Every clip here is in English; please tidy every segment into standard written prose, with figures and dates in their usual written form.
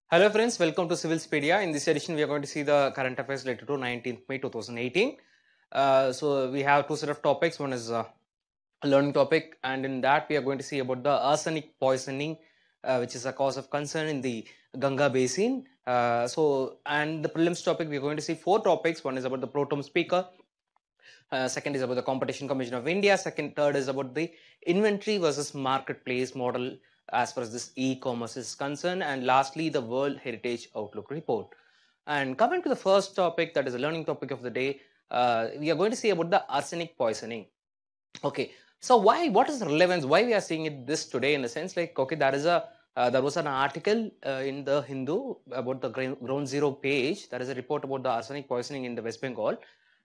Hello friends, welcome to Civilspedia. In this edition, we are going to see the current affairs related to 19th May 2018. So we have two set of topics. One is a learning topic, and in that we are going to see about the arsenic poisoning, which is a cause of concern in the Ganga basin. And the prelims topic, we are going to see four topics. One is about the Protem speaker. Second is about the Competition Commission of India. Third is about the inventory versus marketplace model as far as this e-commerce is concerned, and lastly the World Heritage Outlook report. And coming to the first topic, that is a learning topic of the day, we are going to see about the arsenic poisoning. Okay, so what is the relevance, why we are seeing it this today, in the sense like, okay, there was an article in the Hindu about the ground zero page. There is a report about the arsenic poisoning in the West Bengal.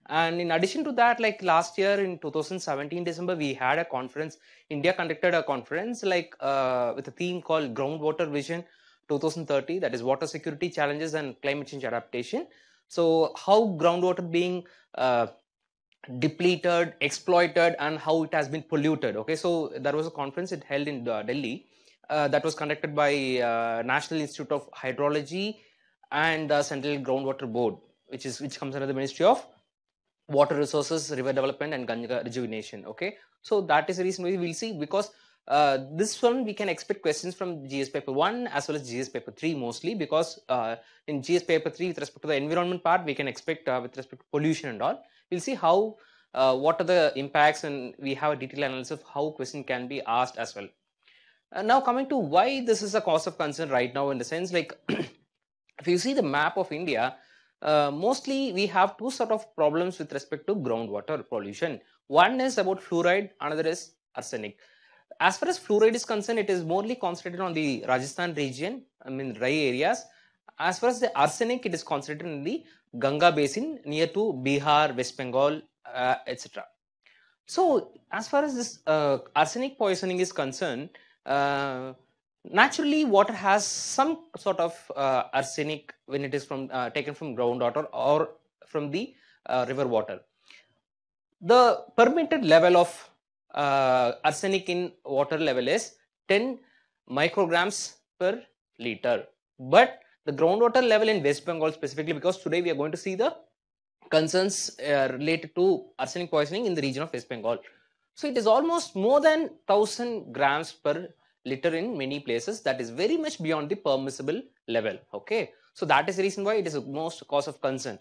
And in addition to that, like last year in 2017 December, we had a conference. India conducted a conference like with a theme called Groundwater Vision 2030, that is water security challenges and climate change adaptation. So how groundwater being depleted, exploited, and how it has been polluted. Okay, so there was a conference it held in Delhi that was conducted by National Institute of Hydrology and the Central Groundwater Board, which comes under the Ministry of Water Resources, River Development, and Ganga Rejuvenation. Okay, so that is the reason we will see, because this one we can expect questions from GS paper 1 as well as GS paper 3 mostly, because in GS paper 3 with respect to the environment part, we can expect with respect to pollution and all. We'll see how what are the impacts, and we have a detailed analysis of how question can be asked as well. Now coming to why this is a cause of concern right now, in the sense like if you see the map of India, mostly we have two sort of problems with respect to groundwater pollution. One is about fluoride, another is arsenic. As far as fluoride is concerned, it is mostly concentrated on the Rajasthan region, dry areas. As far as the arsenic, it is concentrated in the Ganga basin near to Bihar, West Bengal, etc. So as far as this arsenic poisoning is concerned, naturally water has some sort of arsenic when it is from taken from groundwater or from the river water. The permitted level of arsenic in water level is 10 micrograms per liter, but the groundwater level in West Bengal specifically, because today we are going to see the concerns related to arsenic poisoning in the region of West Bengal. So it is almost more than 1000 grams per liter in many places. That is very much beyond the permissible level. Okay, so that is the reason why it is the most cause of concern.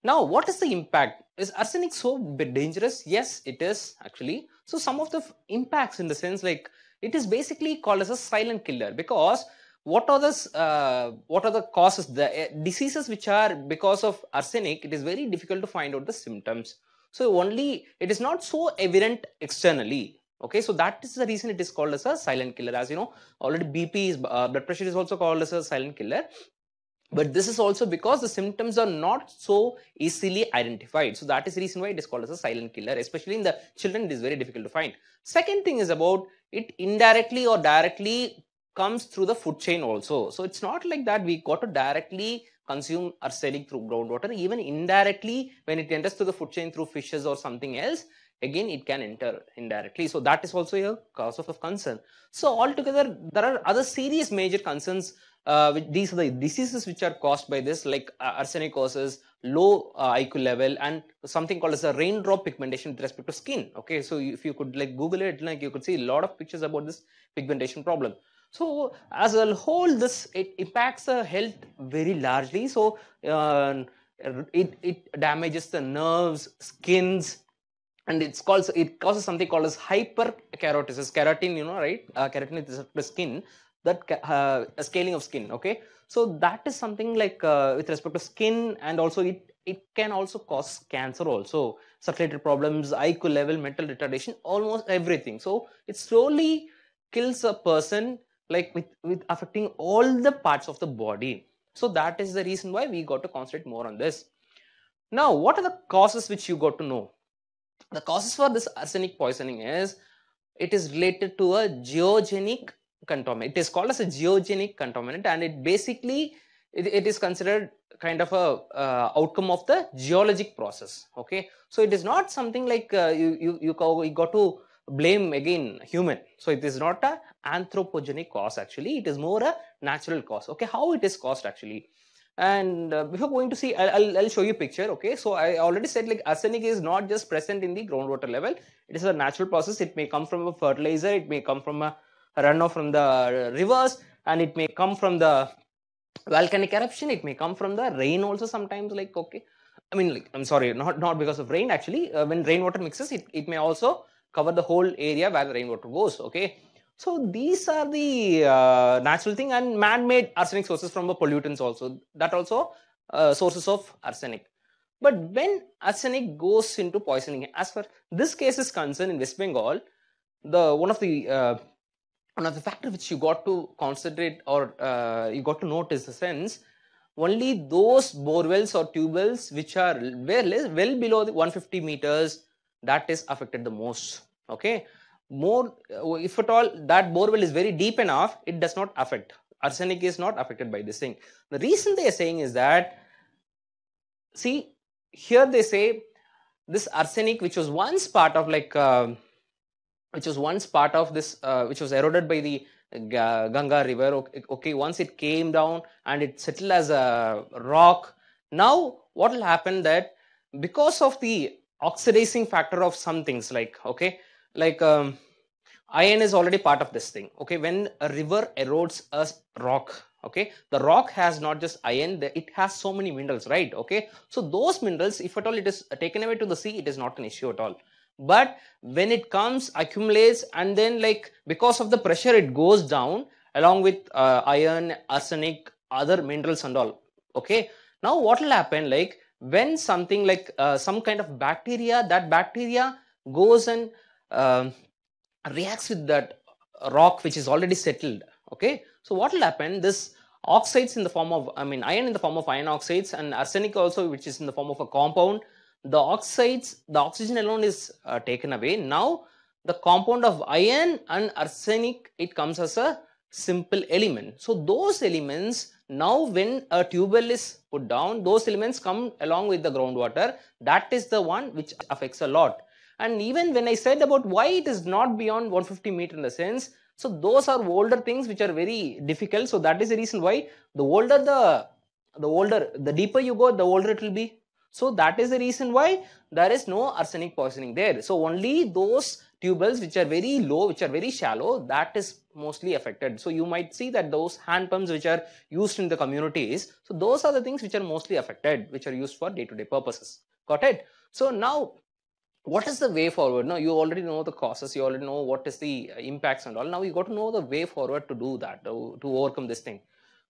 Now, what is the impact? Is arsenic so dangerous? Yes, it is actually. So some of the impacts, in the sense like it is basically called as a silent killer, because what are the causes, the diseases which are because of arsenic, it is very difficult to find out the symptoms. So only it is not so evident externally. Okay, so that is the reason it is called as a silent killer. As you know, already BP is blood pressure is also called as a silent killer. But this is also because the symptoms are not so easily identified. So that is the reason why it is called as a silent killer. Especially in the children, it is very difficult to find. Second thing is about it indirectly or directly comes through the food chain also. So it's not like that we got to directly consume arsenic through groundwater. Even indirectly, when it enters through the food chain through fishes or something else, again it can enter indirectly. So that is also a cause of concern. So altogether, there are other serious major concerns. These are the diseases which are caused by this, like arsenic causes low IQ level and something called as a raindrop pigmentation with respect to skin. Okay, so if you could like Google it, like you could see a lot of pictures about this pigmentation problem. So as a whole, it impacts the health very largely. So it damages the nerves, skins, and it causes something called as hyperkeratosis. Keratin, you know, right? Keratin is the skin, that scaling of skin. Okay, so that is something like with respect to skin, and also it can also cause cancer also, circulatory problems, IQ level, mental retardation, almost everything. So it slowly kills a person, like with affecting all the parts of the body. So that is the reason why we got to concentrate more on this. Now, what are the causes which you got to know? The causes for this arsenic poisoning is, it is related to a geogenic contaminant. It is called as a geogenic contaminant, and it basically it is considered kind of a outcome of the geologic process. Okay, so it is not something like you got to blame again human. So it is not a anthropogenic cause actually, it is more a natural cause. Okay, how it is caused actually? And before going to see, I'll show you a picture. Okay, so I already said like arsenic is not just present in the groundwater level, it is a natural process. It may come from a fertilizer, it may come from a runoff from the rivers, and it may come from the volcanic eruption, it may come from the rain also sometimes, like, okay, I mean, like, I'm sorry, not because of rain actually. When rainwater mixes, it may also cover the whole area where the rainwater goes. Okay, so these are the natural thing, and man-made arsenic sources from the pollutants also, that also sources of arsenic. But when arsenic goes into poisoning, as far this case is concerned in West Bengal, the one of the factor which you got to concentrate, or you got to notice the sense, only those borewells or tube wells which are well below the 150 meters, that is affected the most. Okay, more if at all that borewell is very deep enough, it does not affect. Arsenic is not affected by this thing. The reason they are saying is that, see, here they say this arsenic which was once part of like which was once part of this which was eroded by the Ganga river. Okay, once it came down and it settled as a rock, now what will happen that because of the oxidizing factor of some things, like, okay, like iron is already part of this thing. Okay, when a river erodes a rock, okay, the rock has not just iron, it has so many minerals, right? Okay, so those minerals, if at all it is taken away to the sea, it is not an issue at all. But when it comes, accumulates, and then like because of the pressure it goes down along with iron, arsenic, other minerals and all. Okay, now what will happen, like when something like some kind of bacteria, that bacteria goes and reacts with that rock which is already settled. Okay, so what will happen, this oxides in the form of, I mean, iron in the form of iron oxides, and arsenic also, which is in the form of a compound, the oxides, the oxygen alone is taken away. Now the compound of iron and arsenic, it comes as a simple element. So those elements, now when a tube well is put down, those elements come along with the groundwater. That is the one which affects a lot. And even when I said about why it is not beyond 150 meter in the sense, so those are older things which are very difficult. So that is the reason why the older the deeper you go, the older it will be. So that is the reason why there is no arsenic poisoning there. So only those tube wells which are very low, which are very shallow, that is mostly affected. So you might see that those hand pumps which are used in the communities, so those are the things which are mostly affected, which are used for day-to-day purposes. Got it? So now, what is the way forward? Now you already know the causes, you already know what is the impacts and all. Now you got to know the way forward to do that, to overcome this thing.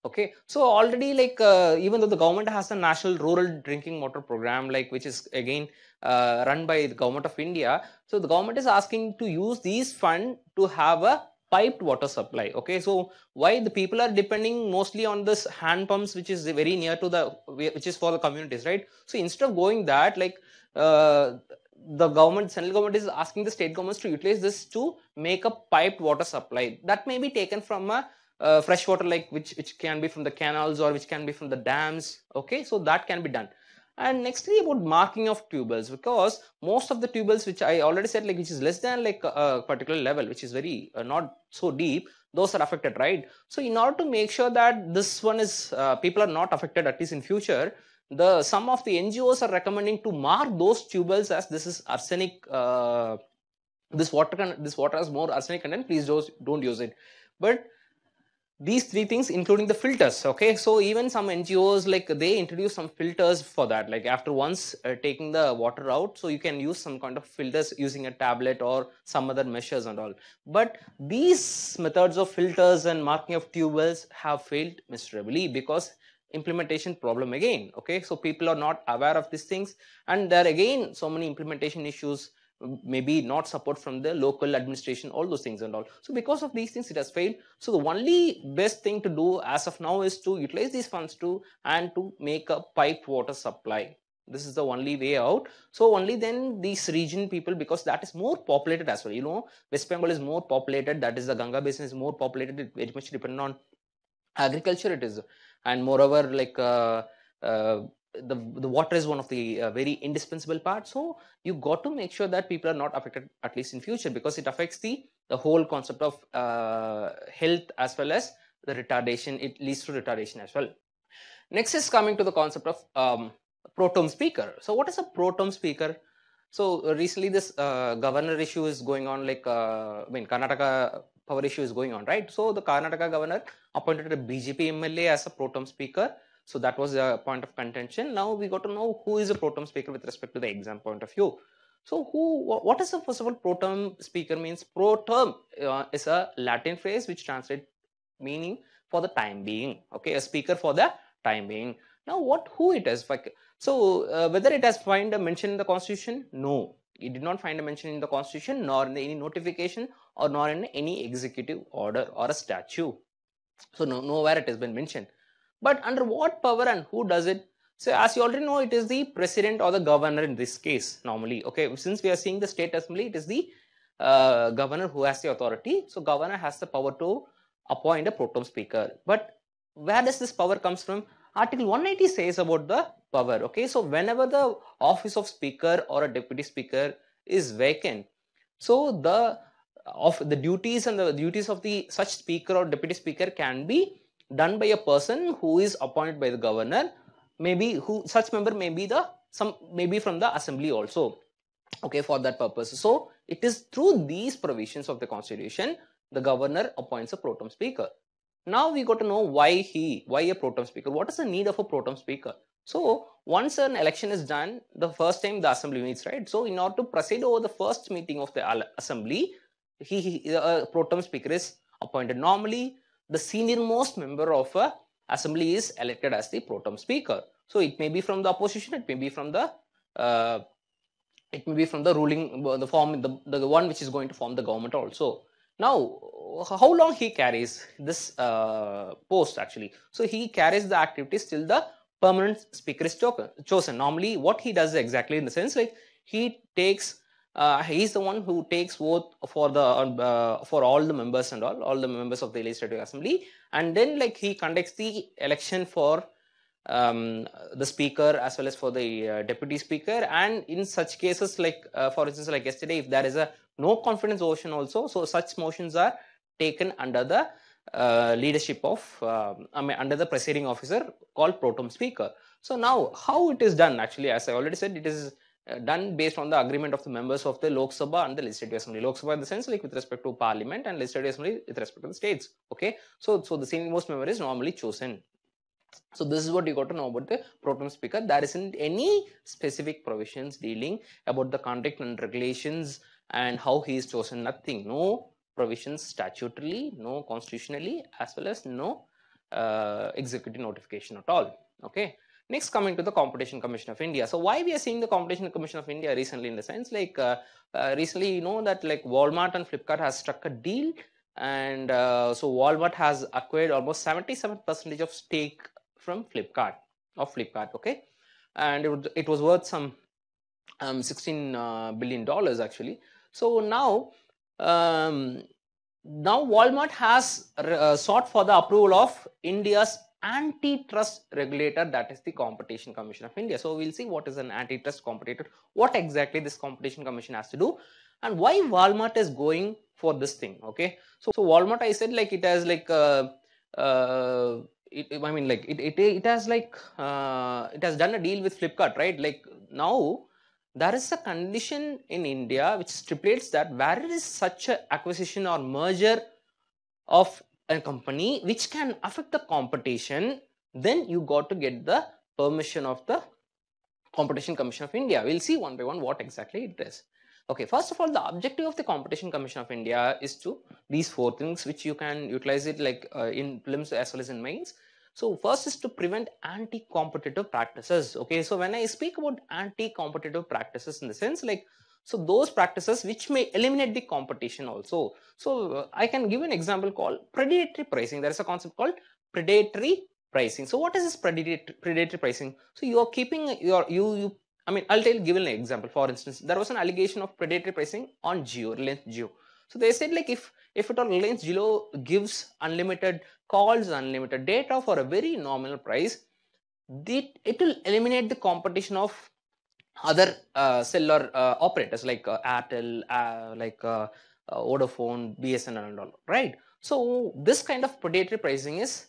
Okay, so already like even though the government has a national rural drinking water program, like which is again run by the government of India, so the government is asking to use these funds to have a piped water supply. Okay, so why the people are depending mostly on this hand pumps, which is very near to the, which is for the communities, right? So instead of going that, like the government, central government is asking the state governments to utilize this to make a piped water supply that may be taken from a fresh water, like which can be from the canals or which can be from the dams. Okay, so that can be done. And nextly about marking of tube wells, because most of the tube wells which I already said, like which is less than like a particular level, which is very not so deep, those are affected, right? So in order to make sure that this one is people are not affected, at least in future, some of the NGOs are recommending to mark those tube wells as this is arsenic, this water has more arsenic content, please don't use it. But these three things including the filters. Okay, so even some NGOs, like they introduce some filters for that, like after once taking the water out, so you can use some kind of filters using a tablet or some other measures and all. But these methods of filters and marking of tube wells have failed miserably because implementation problem again. Okay, so people are not aware of these things, and there are again so many implementation issues, maybe not support from the local administration, all those things and all. So because of these things, it has failed. So the only best thing to do as of now is to utilize these funds to make a piped water supply. This is the only way out. So only then these region people, because that is more populated as well, you know, West Bengal is more populated, that is the Ganga basin is more populated, it very much dependent on agriculture it is. And moreover, like the water is one of the very indispensable part. So you got to make sure that people are not affected, at least in future, because it affects the whole concept of health as well as the retardation. It leads to retardation as well. Next is coming to the concept of Protem speaker. So what is a Protem speaker? So recently this governor issue is going on, like Karnataka power issue is going on, right? So the Karnataka governor appointed a BJP MLA as a Protem speaker. So that was a point of contention. Now we got to know who is a Protem speaker with respect to the exam point of view. So what is the, first of all, Protem speaker means? Protem is a Latin phrase which translates meaning for the time being. Okay, a speaker for the time being. Now who it is? So whether it has find a mention in the constitution? No, it did not find a mention in the constitution, nor in any notification, or nor in any executive order or a statute. So nowhere it has been mentioned. But under what power and who does it? So as you already know, it is the president or the governor in this case normally. Okay, since we are seeing the state assembly, it is the governor who has the authority. So governor has the power to appoint a Protem speaker. But where does this power comes from? Article 180 says about the power. Okay, so whenever the office of speaker or a deputy speaker is vacant, so the duties and the duties of the such speaker or deputy speaker can be done by a person who is appointed by the governor. Maybe such member may be maybe from the assembly also. Okay, for that purpose. So it is through these provisions of the constitution the governor appoints a Protem speaker. Now we got to know why a Protem speaker. What is the need of a Protem speaker? So once an election is done, the first time the assembly meets, right? So in order to proceed over the first meeting of the assembly, a Protem speaker is appointed. Normally, the senior most member of a assembly is elected as the Protem speaker. So it may be from the opposition, it may be from the ruling, the one which is going to form the government also. Now, how long he carries this post actually? So he carries the activities till the permanent speaker is chosen. Normally, what he does exactly in the sense, like he takes, he's the one who takes vote for all the members and all the members of the legislative assembly, and then like he conducts the election for the speaker as well as for the deputy speaker. And in such cases, like for instance, like yesterday, if there is a no confidence motion also, so such motions are taken under the leadership of under the presiding officer called Protem speaker. So now how it is done actually, as I already said, it is done based on the agreement of the members of the Lok Sabha and the Legislative Assembly. Lok Sabha in the sense like with respect to Parliament, and Legislative Assembly with respect to the states. Okay, so the senior most member is normally chosen. So this is what you got to know about the Protem speaker. There isn't any specific provisions dealing about the conduct and regulations and how he is chosen. Nothing. No provisions statutorily, no constitutionally, as well as no executive notification at all. Okay. Next, coming to the Competition Commission of India. So why we are seeing the Competition Commission of India recently, in the sense like recently you know that like Walmart and Flipkart has struck a deal, and so Walmart has acquired almost 77% of stake from Flipkart. Okay, and it was worth some $16 billion actually. So now Walmart has sought for the approval of India's antitrust regulator, that is the Competition Commission of India. So we'll see what is an antitrust competitor, what exactly this Competition Commission has to do, and why Walmart is going for this thing. Okay, so Walmart, I said, like it has like it has done a deal with Flipkart, right? Like now there is a condition in India which stipulates that where there is such an acquisition or merger of a company which can affect the competition, then you got to get the permission of the Competition Commission of India. We'll see one by one what exactly it is. Okay, first of all, the objective of the Competition Commission of India is to these four things, which you can utilize it like in prelims as well as in mains. So first is to prevent anti-competitive practices. Okay, so when I speak about anti-competitive practices, in the sense like, so those practices which may eliminate the competition also. So I can give an example called predatory pricing. There is a concept called predatory pricing. So what is this predatory pricing? So you are keeping I'll give an example. For instance, there was an allegation of predatory pricing on Reliance Jio. So they said like if at all Reliance Jio gives unlimited calls, unlimited data for a very nominal price, it will eliminate the competition of other cellular operators like Airtel, Vodafone, BSNL and all, right? So this kind of predatory pricing is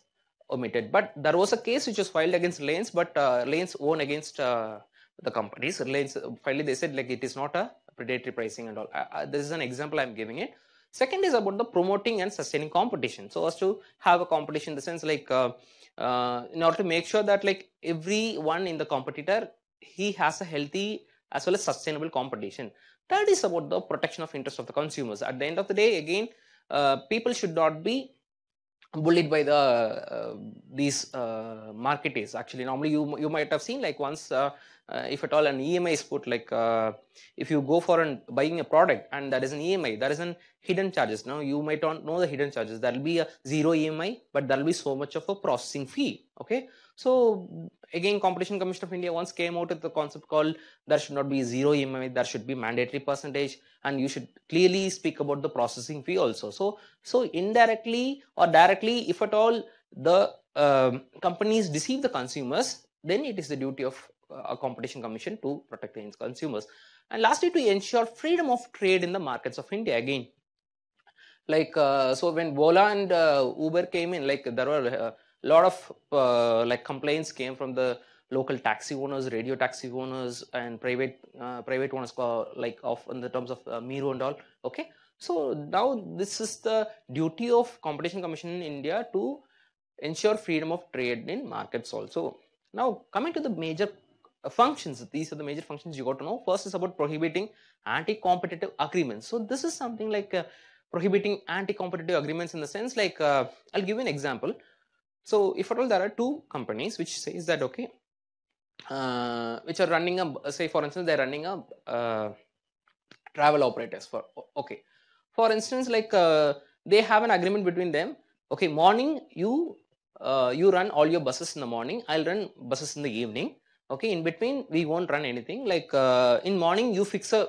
omitted. But there was a case which was filed against Reliance, but Reliance won against the companies. Reliance finally they said like it is not a predatory pricing and all. This is an example I'm giving it. Second is about the promoting and sustaining competition. So as to have a competition in the sense like in order to make sure that like everyone in the competitor, he has a healthy as well as sustainable competition. That is about the protection of interest of the consumers. At the end of the day, again, people should not be bullied by the these marketers. Actually, normally you might have seen like once if at all an EMI is put, like if you go for buying a product and there is an EMI, there is an hidden charges. Now you might not know the hidden charges. There will be a zero EMI, but there will be so much of a processing fee. Okay, so again, Competition Commission of India once came out with the concept called there should not be zero EMI, there should be mandatory percentage, and you should clearly speak about the processing fee also. So indirectly or directly, if at all the companies deceive the consumers, then it is the duty of a competition commission to protect the consumers. And lastly, to ensure freedom of trade in the markets of India. Again, like so when Ola and Uber came in, like there were a lot of like complaints came from the local taxi owners, radio taxi owners, and private owners, like of in the terms of Miro and all. Okay, so now this is the duty of Competition Commission in India to ensure freedom of trade in markets also. Now coming to the major functions, these are the major functions you got to know. First is about prohibiting anti-competitive agreements. So this is something like prohibiting anti-competitive agreements in the sense like I'll give you an example. So if at all there are two companies which says that okay, which are running a, say for instance they're running a travel operators for, okay, for instance like they have an agreement between them. Okay, morning you run all your buses in the morning, I'll run buses in the evening. Okay, in between we won't run anything. Like in morning you fix a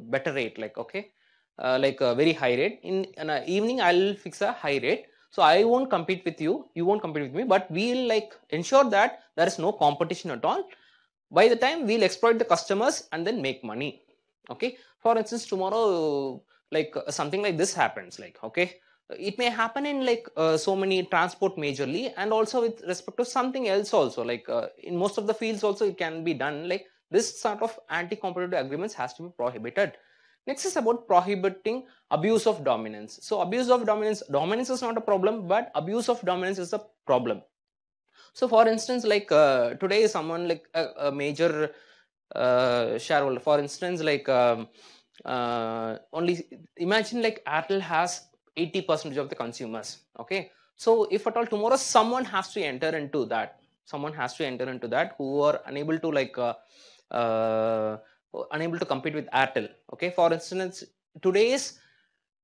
better rate, like okay, like a very high rate. In evening I'll fix a high rate. So I won't compete with you, you won't compete with me, but we'll like ensure that there is no competition at all. By the time we'll exploit the customers and then make money. Okay, for instance tomorrow like something like this happens, like okay, it may happen in like so many transport majorly, and also with respect to something else also, like in most of the fields also it can be done. Like this sort of anti-competitive agreements has to be prohibited. Next is about prohibiting abuse of dominance. So abuse of dominance is not a problem, but abuse of dominance is a problem. So for instance like today someone like a major shareholder, for instance like only imagine like Airtel has 80% of the consumers. Okay, so if at all tomorrow someone has to enter into that, who are unable to like unable to compete with Airtel. Okay, for instance today's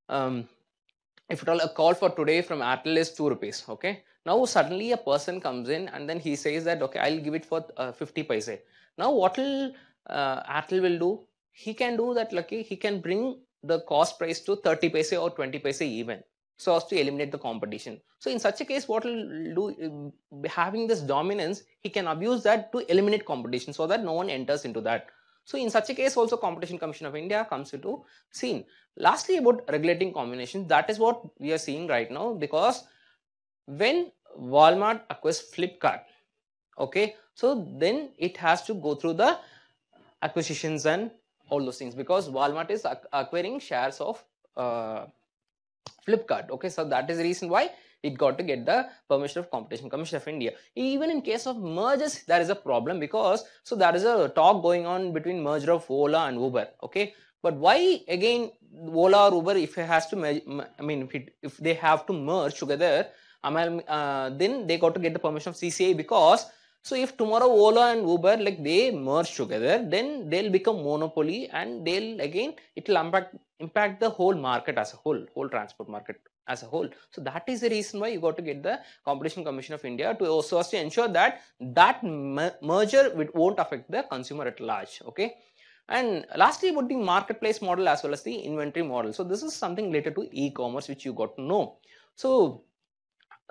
if at all a call for today from Airtel is 2 rupees. Okay, now suddenly a person comes in and then he says that okay, I'll give it for 50 paise. Now what will Airtel will do? He can do that, lucky he can bring the cost price to 30 paise or 20 paise even, so as to eliminate the competition. So in such a case what will do, having this dominance, he can abuse that to eliminate competition so that no one enters into that. So in such a case also Competition Commission of India comes into scene. Lastly, about regulating combinations, that is what we are seeing right now, because when Walmart acquires Flipkart, okay, so then it has to go through the acquisitions and all those things, because Walmart is acquiring shares of Flipkart. Okay, so that is the reason why it got to get the permission of Competition Commission of India. Even in case of mergers, there is a problem, because so there is a talk going on between merger of Ola and Uber. Okay, but why again Ola or Uber, if it has to, I mean, if they have to merge together, then they got to get the permission of CCI, because so if tomorrow Ola and Uber like they merge together, then they'll become monopoly, and they'll again it will impact the whole market as a whole transport market as a whole. So that is the reason why you got to get the Competition Commission of India to also to ensure that merger won't affect the consumer at large. Okay. And lastly, about the marketplace model as well as the inventory model. So this is something related to e-commerce which you got to know. So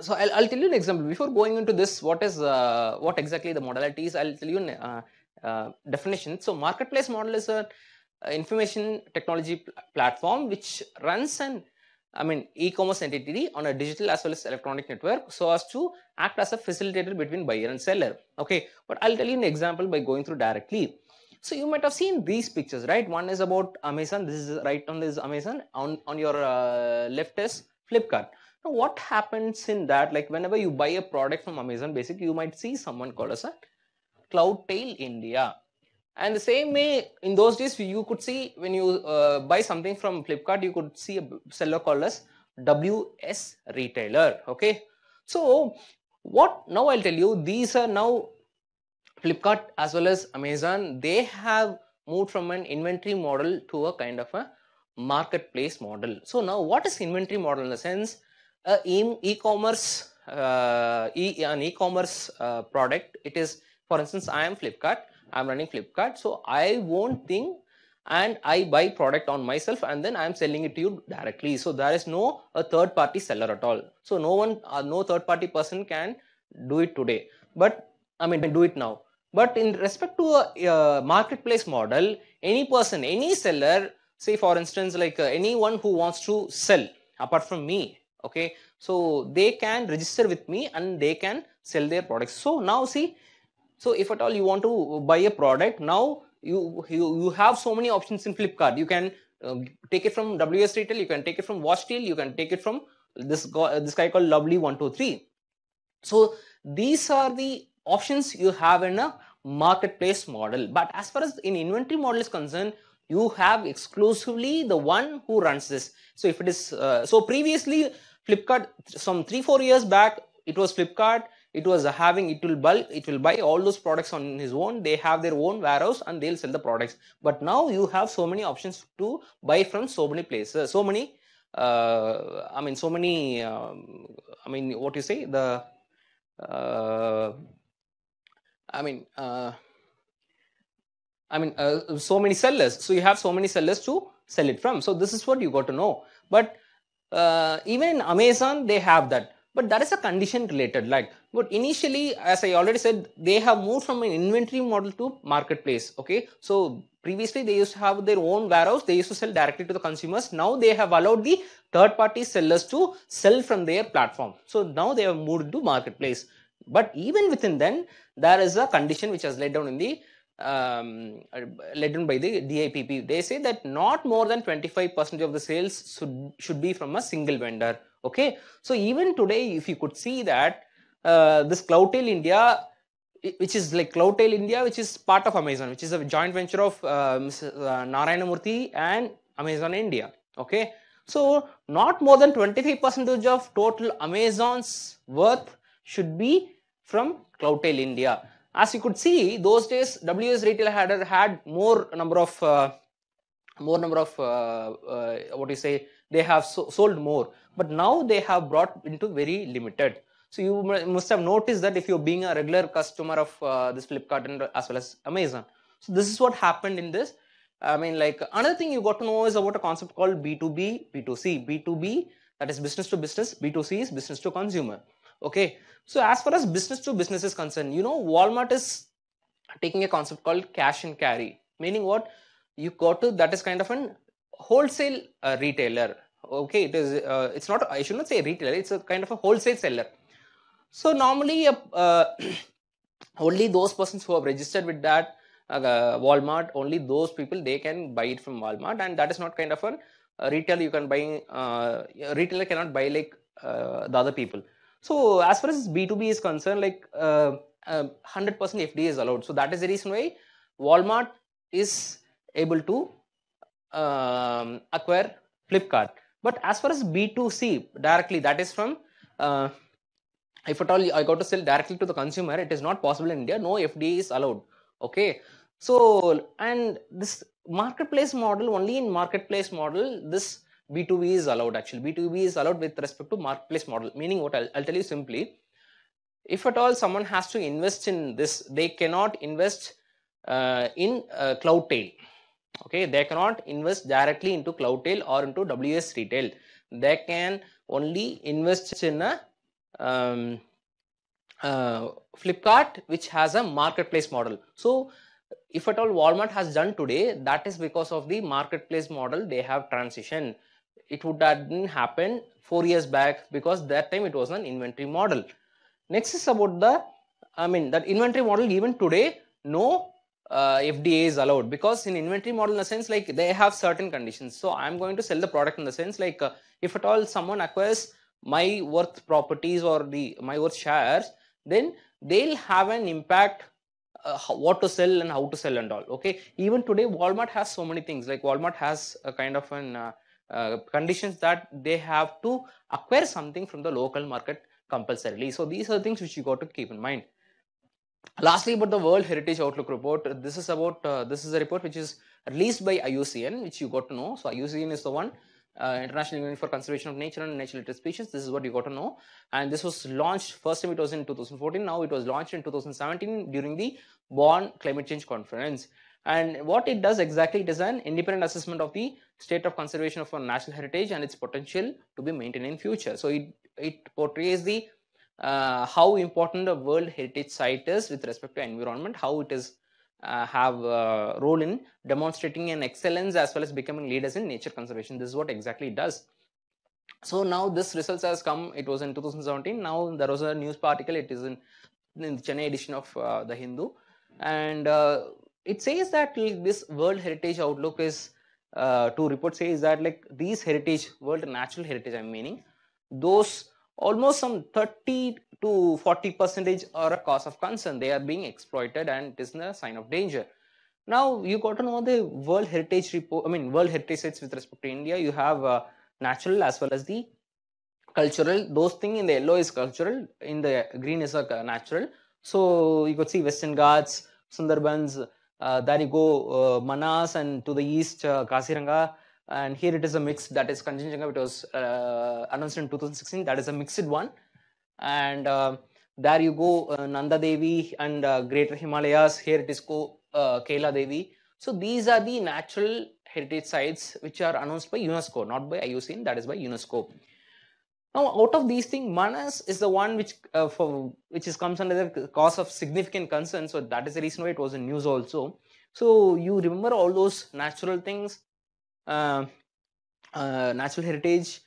So I'll tell you an example before going into this. What exactly the modality is? I'll tell you an definition. So marketplace model is a information technology platform which runs an e-commerce entity on a digital as well as electronic network so as to act as a facilitator between buyer and seller. Okay, but I'll tell you an example by going through directly. So you might have seen these pictures, right? One is about Amazon. This is right on this Amazon. On your left is Flipkart. Now what happens in that, like whenever you buy a product from Amazon, basically you might see someone called as a Cloudtail India. And the same way, in those days, you could see when you buy something from Flipkart, you could see a seller called as WS Retailer. Okay. So what now I'll tell you, these are now Flipkart as well as Amazon, they have moved from an inventory model to a kind of a marketplace model. So now what is inventory model in the sense? An e-commerce product, it is, for instance, I am Flipkart, I am running Flipkart, so I own thing and I buy product on myself and then I am selling it to you directly. So there is no a third party seller at all. So no third party person can do it today, but do it now. But in respect to a marketplace model, any person, any seller, say for instance like anyone who wants to sell apart from me, okay, so they can register with me and they can sell their products. So now see, so if at all you want to buy a product, now you have so many options in Flipkart. You can take it from WS Retail, you can take it from Watch Deal, you can take it from this guy called Lovely123. So these are the options you have in a marketplace model. But as far as in inventory model is concerned, you have exclusively the one who runs this. So if it is so previously Flipkart, some 3-4 years back, it was Flipkart, it was having, it will buy all those products on his own. They have their own warehouse and they'll sell the products. But now you have so many options to buy from so many places, so many what you say, the so many sellers. So you have so many sellers to sell it from. So this is what you got to know. But even in Amazon, they have that. But that is a condition related. Like, but initially, as I already said, they have moved from an inventory model to marketplace. Okay, so previously they used to have their own warehouse. They used to sell directly to the consumers. Now they have allowed the third-party sellers to sell from their platform. So now they have moved to marketplace. But even within then, there is a condition which has laid down in the laid down by the DIPP. They say that not more than 25% of the sales should be from a single vendor. Okay, so even today, if you could see that this Cloudtail India, which is like Cloudtail India, which is part of Amazon, which is a joint venture of Narayanamurthy and Amazon India. Okay, so not more than 25% of total Amazon's worth should be from Cloudtail India. As you could see, those days WS Retail had more number of what you say, they have sold more, but now they have brought into very limited. So you must have noticed that if you're being a regular customer of this Flipkart and as well as Amazon. So this is what happened in this. Like another thing you got to know is about a concept called B2B, B2C. B2B, that is business to business. B2C is business to consumer. Okay. So as far as business to business is concerned, you know, Walmart is taking a concept called cash and carry, meaning what? You got to, that is kind of an wholesale retailer. Okay, it is it's not, I should not say retailer, it's a kind of a wholesale seller. So normally only those persons who have registered with that Walmart, only those people, they can buy it from Walmart, and that is not kind of a retailer you can buy. Retailer cannot buy like the other people. So as far as B2B is concerned, like 100% FD is allowed. So that is the reason why Walmart is able to acquire Flipkart. But as far as B2C directly, that is from if at all I got to sell directly to the consumer, it is not possible in India. No FD is allowed. Okay. So, and this marketplace model, only in marketplace model, this B2B is allowed. Actually, B2B is allowed with respect to marketplace model, meaning what? I'll tell you simply. If at all someone has to invest in this, they cannot invest in Cloudtail. Okay, they cannot invest directly into Cloudtail or into WS Retail. They can only invest in a um, Flipkart, which has a marketplace model. So if at all Walmart has done today, that is because of the marketplace model they have transitioned. It would have didn't happen 4 years back, because that time it was an inventory model. Next is about the, that inventory model. Even today, no FDA is allowed, because in inventory model, in a sense, like they have certain conditions. So I'm going to sell the product in the sense like, if at all someone acquires my worth properties or my worth shares, then they'll have an impact, what to sell and how to sell and all. Okay, even today Walmart has so many things. Like Walmart has a kind of an conditions that they have to acquire something from the local market compulsorily. So these are things which you got to keep in mind. Lastly, about the World Heritage Outlook report, this is about this is a report which is released by IUCN, which you got to know. So IUCN is the one, International Union for Conservation of Nature and Natural Heritage Species. This is what you got to know. And this was launched, first time it was in 2014. Now it was launched in 2017 during the Bonn Climate Change Conference. And what it does exactly, it is an independent assessment of the state of conservation of our national heritage and its potential to be maintained in future. So it portrays the how important a World Heritage Site is with respect to environment, how it is have a role in demonstrating an excellence as well as becoming leaders in nature conservation. This is what exactly it does. So now this results has come, it was in 2017. Now there was a news article, it is in the Chennai edition of the Hindu, and it says that this World Heritage Outlook is, two reports says that like these heritage, world natural heritage I'm meaning, those almost some 30 to 40 percentage are a cause of concern. They are being exploited and it is a sign of danger. Now you got to know the World Heritage report, World Heritage sites with respect to India. You have natural as well as the cultural. Those things in the yellow is cultural, in the green is a natural. So you could see Western Ghats, Sundarbans, there you go, Manas, and to the east Kaziranga, and here it is a mix, that is Kanchenjunga. It was announced in 2016, that is a mixed one. And there you go, Nanda Devi and Greater Himalayas, here it is Kaila Devi. So these are the natural heritage sites which are announced by UNESCO, not by IUCN, that is by UNESCO. Now, out of these things, Manas is the one which comes under the cause of significant concern. So that is the reason why it was in news also. So you remember all those natural things, natural heritage,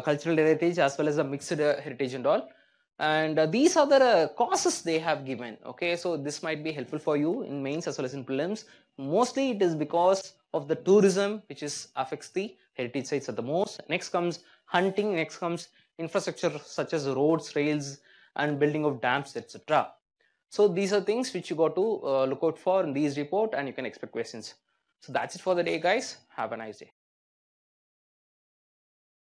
cultural heritage, as well as the mixed heritage and all. And these are the causes they have given. Okay, so this might be helpful for you in mains as well as in prelims. Mostly it is because of the tourism which affects the heritage sites at the most. Next comes hunting. Next comes infrastructure such as roads, rails, and building of dams, etc. So these are things which you got to look out for in these report, and you can expect questions. So that's it for the day, guys. Have a nice day.